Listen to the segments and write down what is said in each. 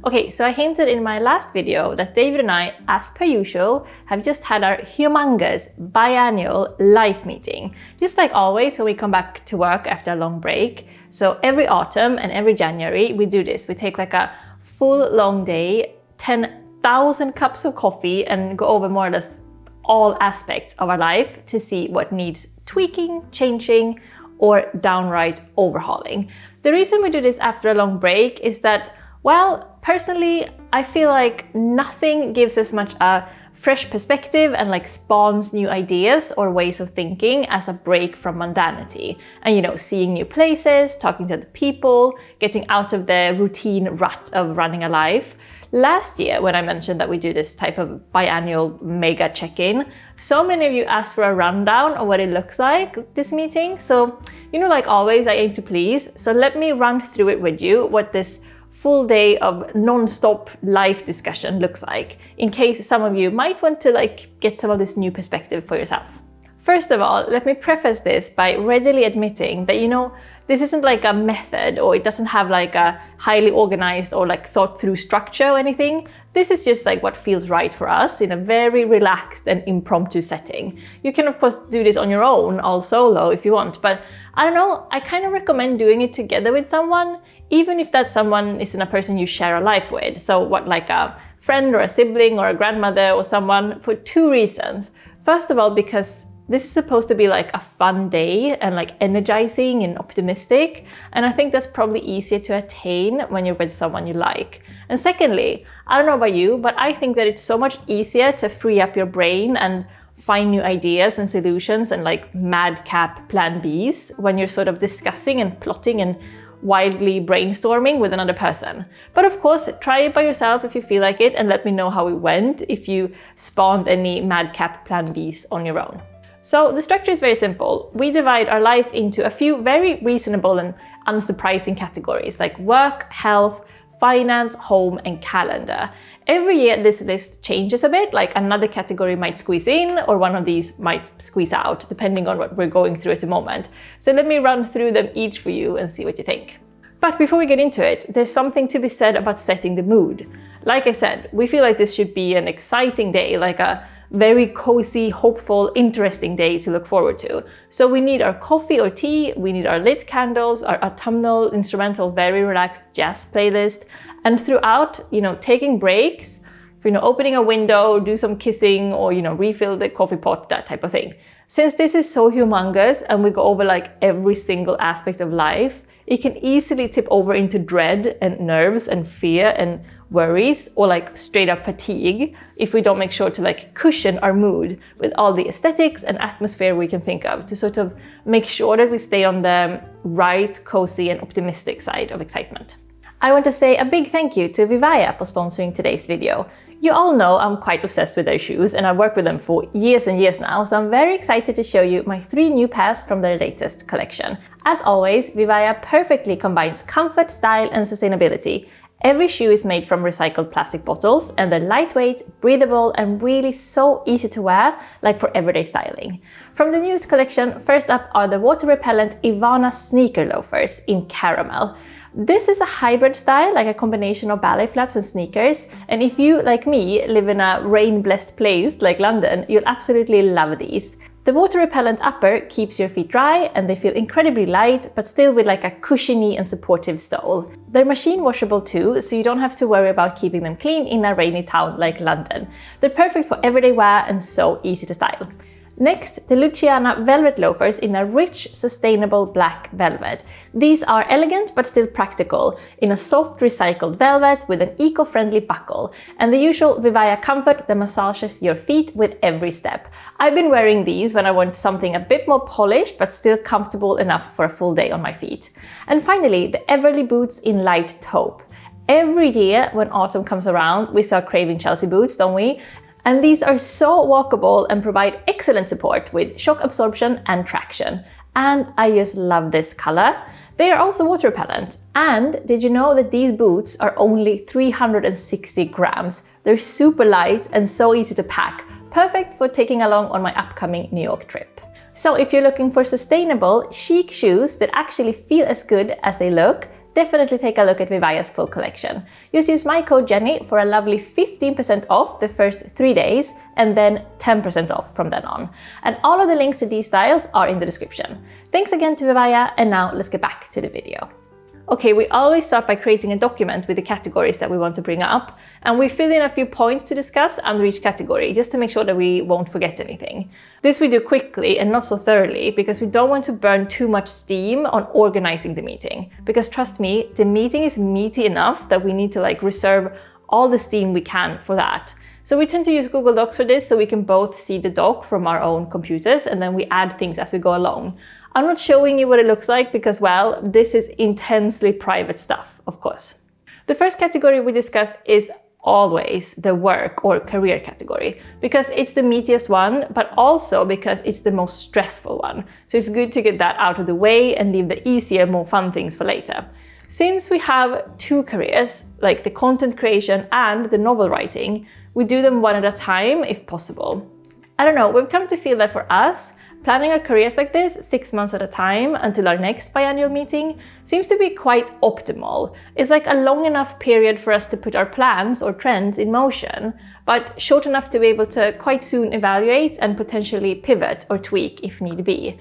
Okay, so I hinted in my last video that David and I, as per usual, have just had our humongous biannual life meeting. Just like always when we come back to work after a long break. So every autumn and every January we do this. We take like a full long day, 10,000 cups of coffee, and go over more or less all aspects of our life to see what needs tweaking, changing, or downright overhauling. The reason we do this after a long break is that, well, personally, I feel like nothing gives as much a fresh perspective and like spawns new ideas or ways of thinking as a break from mundanity. And seeing new places, talking to the people, getting out of the routine rut of running a life. Last year, when I mentioned that we do this type of biannual mega check-in, so many of you asked for a rundown of what it looks like, this meeting. So, like always, I aim to please. So let me run through it with you, what this full day of non-stop life discussion looks like, in case some of you might want to get some of this new perspective for yourself. First of all, let me preface this by readily admitting that, this isn't like a method, or it doesn't have like a highly organized or thought through structure or anything. This is just what feels right for us in a very relaxed and impromptu setting. You can of course do this on your own, all solo if you want, but I don't know, I kind of recommend doing it together with someone, even if that someone isn't a person you share a life with. So like a friend or a sibling or a grandmother or someone, for two reasons. First of all, because this is supposed to be like a fun day and energizing and optimistic. And I think that's probably easier to attain when you're with someone you like. And secondly, I don't know about you, but I think that it's so much easier to free up your brain and find new ideas and solutions and madcap plan Bs when you're sort of discussing and plotting and wildly brainstorming with another person. But of course, try it by yourself if you feel like it, and let me know how it went if you spawned any madcap plan Bs on your own. So the structure is very simple. We divide our life into a few very reasonable and unsurprising categories like work, health, finance, home, and calendar. Every year this list changes a bit, another category might squeeze in or one of these might squeeze out, depending on what we're going through at the moment. So let me run through them each for you and see what you think. But before we get into it, there's something to be said about setting the mood. Like I said, we feel like this should be an exciting day, like a very cozy, hopeful, interesting day to look forward to. So we need our coffee or tea, we need our lit candles, our autumnal, instrumental, very relaxed jazz playlist, and throughout, taking breaks, opening a window, do some kissing, or, refill the coffee pot, that type of thing. Since this is so humongous and we go over every single aspect of life, it can easily tip over into dread and nerves and fear and worries, or straight up fatigue, if we don't make sure to cushion our mood with all the aesthetics and atmosphere we can think of to sort of make sure that we stay on the right, cozy, and optimistic side of excitement. I want to say a big thank you to Vivaia for sponsoring today's video. You all know I'm quite obsessed with their shoes, and I've worked with them for years and years now, so I'm very excited to show you my 3 new pairs from their latest collection. As always, Vivaia perfectly combines comfort, style, and sustainability. Every shoe is made from recycled plastic bottles, and they're lightweight, breathable, and really so easy to wear, for everyday styling. From the newest collection, first up are the water-repellent Ivana sneaker loafers in caramel. This is a hybrid style, a combination of ballet flats and sneakers. And if you, like me, live in a rain-blessed place like London, you'll absolutely love these. The water-repellent upper keeps your feet dry, and they feel incredibly light, but still with a cushiony and supportive sole. They're machine washable too, so you don't have to worry about keeping them clean in a rainy town like London. They're perfect for everyday wear and so easy to style. Next, the Luciana velvet loafers in a rich, sustainable black velvet. These are elegant but still practical, in a soft recycled velvet with an eco-friendly buckle, and the usual Vivaia comfort that massages your feet with every step. I've been wearing these when I want something a bit more polished but still comfortable enough for a full day on my feet. And finally, the Everly boots in light taupe. Every year when autumn comes around, we start craving Chelsea boots, don't we? And these are so walkable and provide excellent support with shock absorption and traction. And I just love this color. They are also water repellent. And did you know that these boots are only 360 grams? They're super light and so easy to pack. Perfect for taking along on my upcoming New York trip. So if you're looking for sustainable, chic shoes that actually feel as good as they look, definitely take a look at Vivaia's full collection. Just use my code Jenny for a lovely 15% off the first 3 days and then 10% off from then on. And all of the links to these styles are in the description. Thanks again to Vivaia, and now let's get back to the video. Okay, we always start by creating a document with the categories that we want to bring up, and we fill in a few points to discuss under each category, just to make sure that we won't forget anything. This we do quickly and not so thoroughly, because we don't want to burn too much steam on organizing the meeting. Because trust me, the meeting is meaty enough that we need to reserve all the steam we can for that. So we tend to use Google Docs for this, so we can both see the doc from our own computers, and then we add things as we go along. I'm not showing you what it looks like because, well, this is intensely private stuff, of course. The first category we discuss is always the work or career category, because it's the meatiest one, but also because it's the most stressful one. So it's good to get that out of the way and leave the easier, more fun things for later. Since we have two careers, like the content creation and the novel writing, we do them one at a time if possible. I don't know, we've come to feel that for us, planning our careers like this 6 months at a time until our next biannual meeting seems to be quite optimal. It's like a long enough period for us to put our plans or trends in motion, but short enough to be able to quite soon evaluate and potentially pivot or tweak if need be.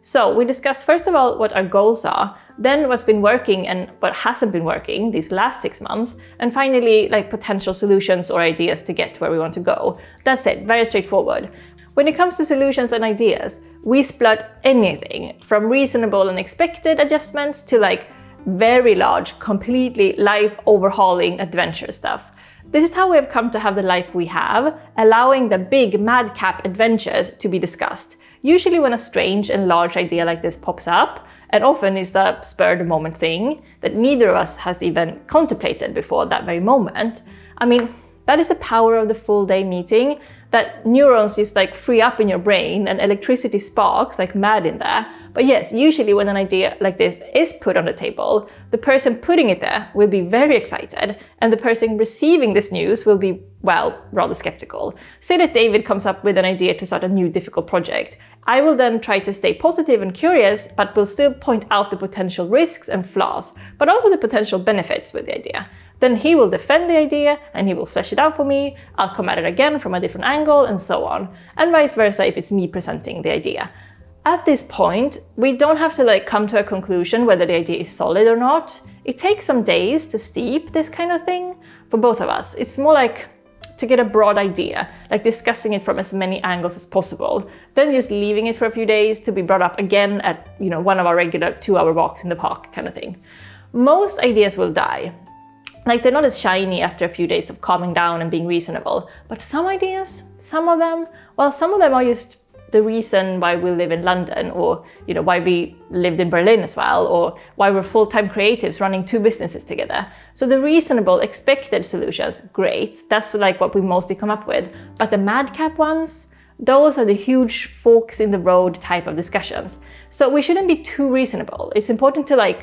So we discuss first of all what our goals are, then what's been working and what hasn't been working these last 6 months, and finally potential solutions or ideas to get to where we want to go. That's it, very straightforward. When it comes to solutions and ideas, we split anything from reasonable and expected adjustments to very large, completely life overhauling adventure stuff. This is how we have come to have the life we have, allowing the big madcap adventures to be discussed. Usually when a strange and large idea like this pops up, and often is the spur of the moment thing that neither of us has even contemplated before that very moment. I mean, that is the power of the full day meeting, that neurons just free up in your brain and electricity sparks like mad in there. But yes, usually when an idea like this is put on the table, the person putting it there will be very excited, and the person receiving this news will be, well, rather skeptical. Say that David comes up with an idea to start a new difficult project. I will then try to stay positive and curious, but will still point out the potential risks and flaws, but also the potential benefits with the idea. Then he will defend the idea and he will flesh it out for me. I'll come at it again from a different angle and so on. And vice versa if it's me presenting the idea. At this point, we don't have to come to a conclusion whether the idea is solid or not. It takes some days to steep this kind of thing for both of us. It's more to get a broad idea, discussing it from as many angles as possible, then just leaving it for a few days to be brought up again at one of our regular 2-hour walks in the park kind of thing. Most ideas will die. They're not as shiny after a few days of calming down and being reasonable. But some ideas, some of them are just the reason why we live in London, or why we lived in Berlin as well, or why we're full-time creatives running 2 businesses together. So the reasonable, expected solutions, great. That's what we mostly come up with. But the madcap ones, those are the huge forks in the road type of discussions. So we shouldn't be too reasonable. It's important to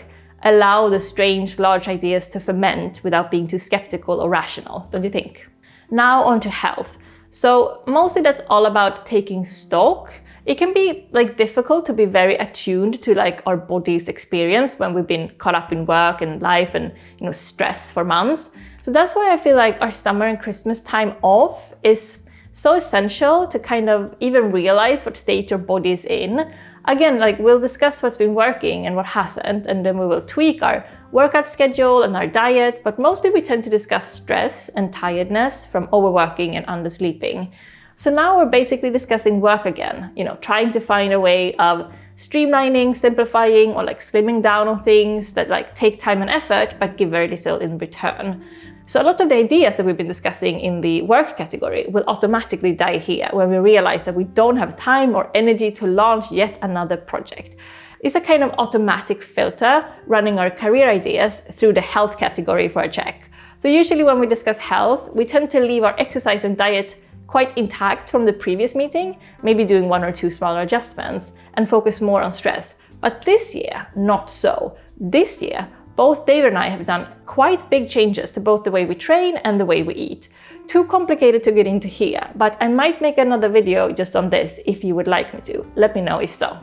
allow the strange, large ideas to ferment without being too skeptical or rational, don't you think? Now on to health. So mostly that's all about taking stock. It can be difficult to be very attuned to our body's experience when we've been caught up in work and life and stress for months. So that's why I feel our summer and Christmas time off is so essential to kind of even realize what state your body is in. Again, we'll discuss what's been working and what hasn't, and then we will tweak our workout schedule and our diet, but mostly we tend to discuss stress and tiredness from overworking and undersleeping. So now we're basically discussing work again, trying to find a way of streamlining, simplifying, or slimming down on things that take time and effort, but give very little in return. So a lot of the ideas that we've been discussing in the work category will automatically die here when we realize that we don't have time or energy to launch yet another project. It's a kind of automatic filter running our career ideas through the health category for a check. So usually when we discuss health, we tend to leave our exercise and diet quite intact from the previous meeting, maybe doing 1 or 2 smaller adjustments, and focus more on stress. But this year, not so. This year, both David and I have done quite big changes to both the way we train and the way we eat. Too complicated to get into here, but I might make another video just on this if you would like me to. Let me know if so.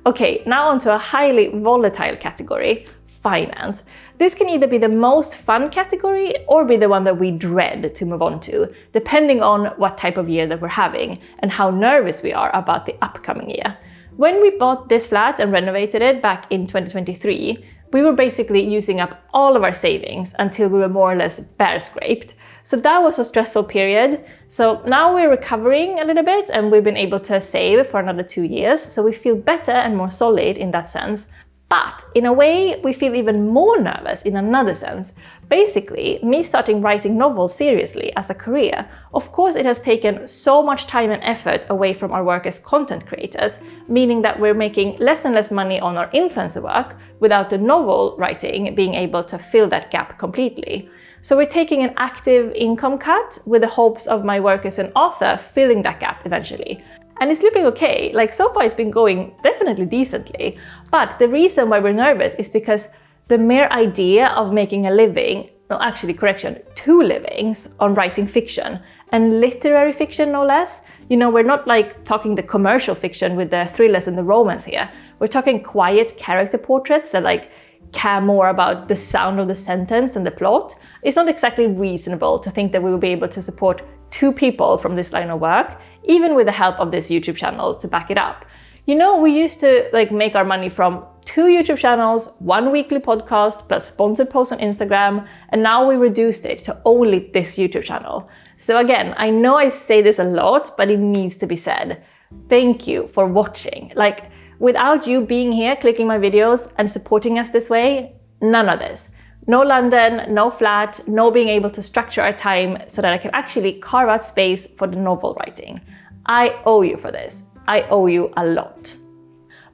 Okay, now onto a highly volatile category, finance. This can either be the most fun category or be the one that we dread to move on to, depending on what type of year that we're having and how nervous we are about the upcoming year. When we bought this flat and renovated it back in 2023, we were basically using up all of our savings until we were more or less bare scraped. So that was a stressful period. So now we're recovering a little bit and we've been able to save for another 2 years. So we feel better and more solid in that sense. But in a way, we feel even more nervous in another sense. Basically, me starting writing novels seriously as a career, of course it has taken so much time and effort away from our work as content creators, meaning that we're making less and less money on our influencer work without the novel writing being able to fill that gap completely. So we're taking an active income cut with the hopes of my work as an author filling that gap eventually. And it's looking okay, like so far it's been going definitely decently. But the reason why we're nervous is because the mere idea of making a living, no, actually correction, 2 livings on writing fiction and literary fiction no less. You know, we're not like talking the commercial fiction with the thrillers and the romance here. We're talking quiet character portraits that like care more about the sound of the sentence than the plot. It's not exactly reasonable to think that we will be able to support 2 people from this line of work, even with the help of this YouTube channel to back it up. You know, we used to like make our money from 2 YouTube channels, 1 weekly podcast, plus sponsored posts on Instagram, and now we reduced it to only this YouTube channel. So again, I know I say this a lot, but it needs to be said. Thank you for watching. Like, without you being here, clicking my videos and supporting us this way, none of this. No London, no flat, no being able to structure our time so that I can actually carve out space for the novel writing. I owe you for this. I owe you a lot.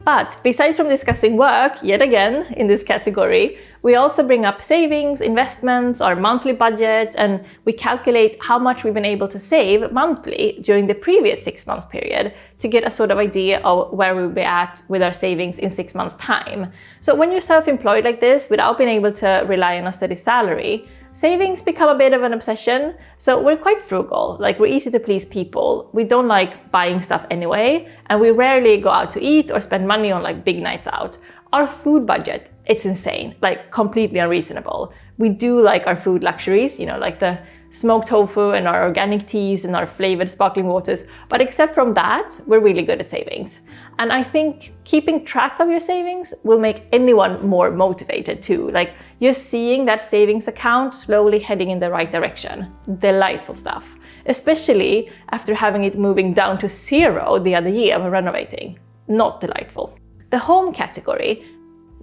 But besides from discussing work, yet again, in this category, we also bring up savings, investments, our monthly budget, and we calculate how much we've been able to save monthly during the previous 6 months period to get a sort of idea of where we'll be at with our savings in 6 months' time. So when you're self-employed like this, without being able to rely on a steady salary, savings become a bit of an obsession. So we're quite frugal, like we're easy to please people. We don't like buying stuff anyway, and we rarely go out to eat or spend money on like big nights out. Our food budget, it's insane, like completely unreasonable. We do like our food luxuries, you know, like the smoked tofu and our organic teas and our flavored sparkling waters. But except from that, we're really good at savings. And I think keeping track of your savings will make anyone more motivated too. Like you're seeing that savings account slowly heading in the right direction. Delightful stuff, especially after having it moving down to 0 the other year when renovating. Not delightful. The home category.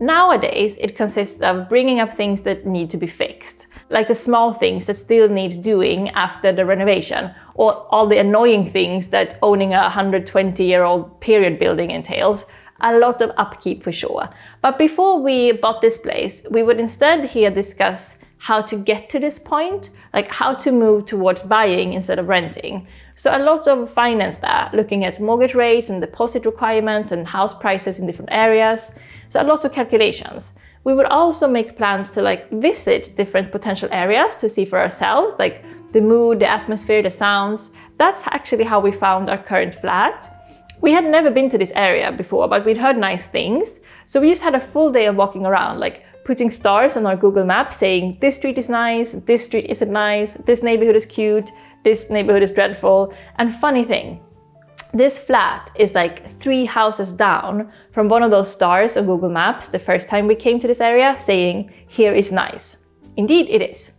Nowadays, it consists of bringing up things that need to be fixed, like the small things that still need doing after the renovation, or all the annoying things that owning a 120-year-old period building entails. A lot of upkeep for sure. But before we bought this place, we would instead here discuss how to get to this point, like how to move towards buying instead of renting. So a lot of finance there, looking at mortgage rates and deposit requirements and house prices in different areas. So a lot of calculations. We would also make plans to like visit different potential areas to see for ourselves, like the mood, the atmosphere, the sounds. That's actually how we found our current flat. We had never been to this area before, but we'd heard nice things. So we just had a full day of walking around, like putting stars on our Google Maps saying, this street is nice, this street isn't nice, this neighborhood is cute, this neighborhood is dreadful. And funny thing, this flat is like 3 houses down from one of those stars on Google Maps the first time we came to this area saying, here is nice. Indeed, it is.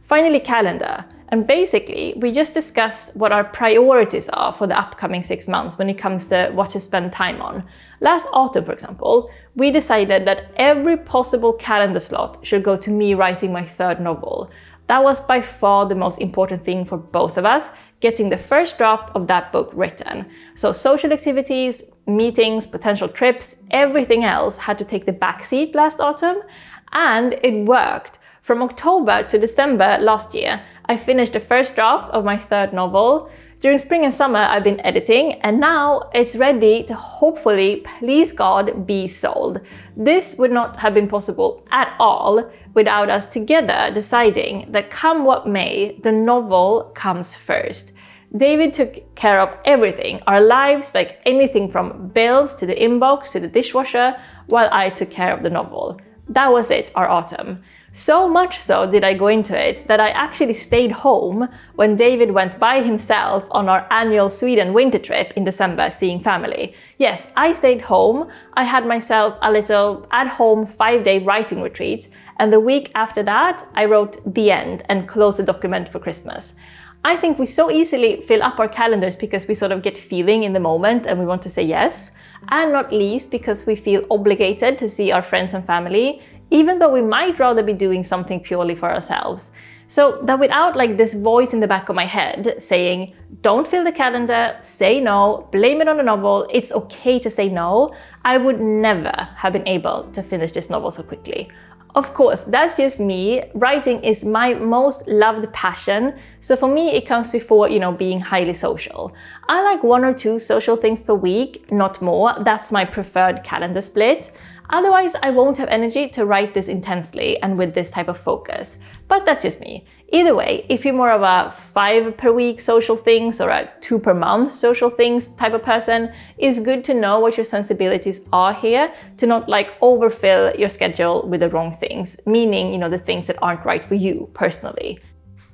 Finally, calendar. And basically, we just discuss what our priorities are for the upcoming 6 months when it comes to what to spend time on. Last autumn, for example, we decided that every possible calendar slot should go to me writing my 3rd novel. That was by far the most important thing for both of us, getting the first draft of that book written. So social activities, meetings, potential trips, everything else had to take the backseat last autumn. And it worked. From October to December last year, I finished the first draft of my 3rd novel. During spring and summer, I've been editing, and now it's ready to hopefully, please God, be sold. This would not have been possible at all without us together deciding that come what may, the novel comes first. David took care of everything, our lives, like anything from bills to the inbox to the dishwasher, while I took care of the novel. that was it, our autumn. So much so did I go into it that I actually stayed home when David went by himself on our annual Sweden winter trip in December seeing family. Yes, I stayed home. I had myself a little at-home 5-day writing retreat, and the week after that, I wrote the end and closed the document for Christmas. I think we so easily fill up our calendars because we sort of get feeling in the moment and we want to say yes, and not least because we feel obligated to see our friends and family, even though we might rather be doing something purely for ourselves. So that without like this voice in the back of my head saying, don't fill the calendar, say no, blame it on the novel, it's okay to say no, I would never have been able to finish this novel so quickly. Of course, that's just me. Writing is my most loved passion. So for me, it comes before, being highly social. I like 1 or 2 social things per week, not more. That's my preferred calendar split. Otherwise, I won't have energy to write this intensely and with this type of focus. But that's just me. Either way, if you're more of a 5 per week social things or a 2 per month social things type of person, it's good to know what your sensibilities are here to not like overfill your schedule with the wrong things, meaning, the things that aren't right for you personally.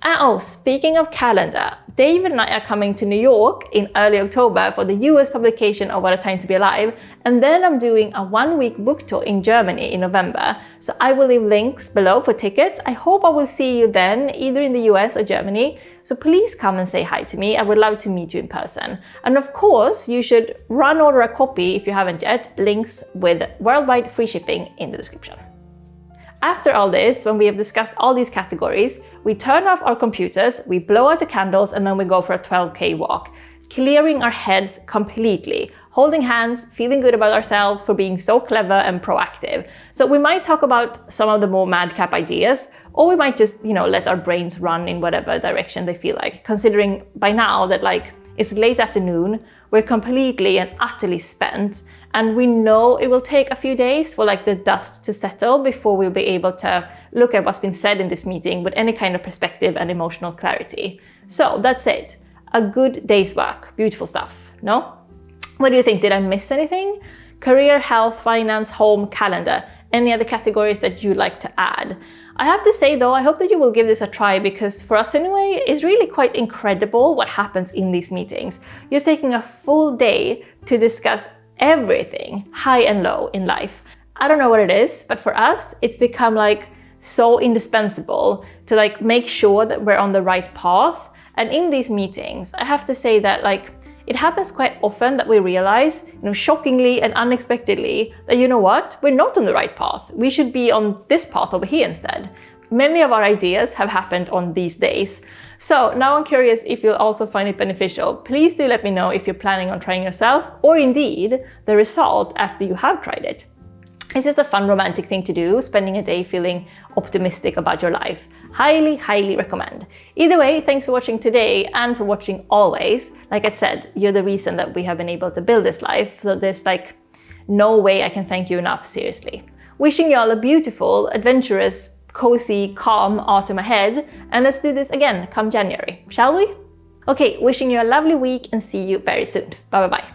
Oh, speaking of calendar, David and I are coming to New York in early October for the US publication of What a Time to Be Alive, and then I'm doing a 1-week book tour in Germany in November. So I will leave links below for tickets. I hope I will see you then, either in the US or Germany. So please come and say hi to me. I would love to meet you in person. And of course, you should order a copy if you haven't yet. Links with worldwide free shipping in the description. After all this, when we have discussed all these categories, we turn off our computers, we blow out the candles, and then we go for a 12K walk, clearing our heads completely, holding hands, feeling good about ourselves for being so clever and proactive. So we might talk about some of the more madcap ideas, or we might just, let our brains run in whatever direction they feel like, considering by now that it's late afternoon, we're completely and utterly spent, and we know it will take a few days for the dust to settle before we'll be able to look at what's been said in this meeting with any kind of perspective and emotional clarity. So that's it. A good day's work. Beautiful stuff, no? What do you think? Did I miss anything? Career, health, finance, home, calendar. Any other categories that you'd like to add? I have to say though, I hope that you will give this a try, because for us anyway, it's really quite incredible what happens in these meetings. Just taking a full day to discuss everything, high and low in life. I don't know what it is, but for us, it's become so indispensable to make sure that we're on the right path. And in these meetings, I have to say that it happens quite often that we realize, shockingly and unexpectedly, that we're not on the right path. We should be on this path over here instead. Many of our ideas have happened on these days. So now I'm curious if you'll also find it beneficial. Please do let me know if you're planning on trying yourself, or indeed the result after you have tried it. It's just a fun, romantic thing to do, spending a day feeling optimistic about your life. Highly, highly recommend. Either way, thanks for watching today and for watching always. Like I said, you're the reason that we have been able to build this life. So there's no way I can thank you enough, seriously. Wishing you all a beautiful, adventurous, cozy, calm autumn ahead. And let's do this again come January, shall we? Okay, wishing you a lovely week and see you very soon. Bye bye bye.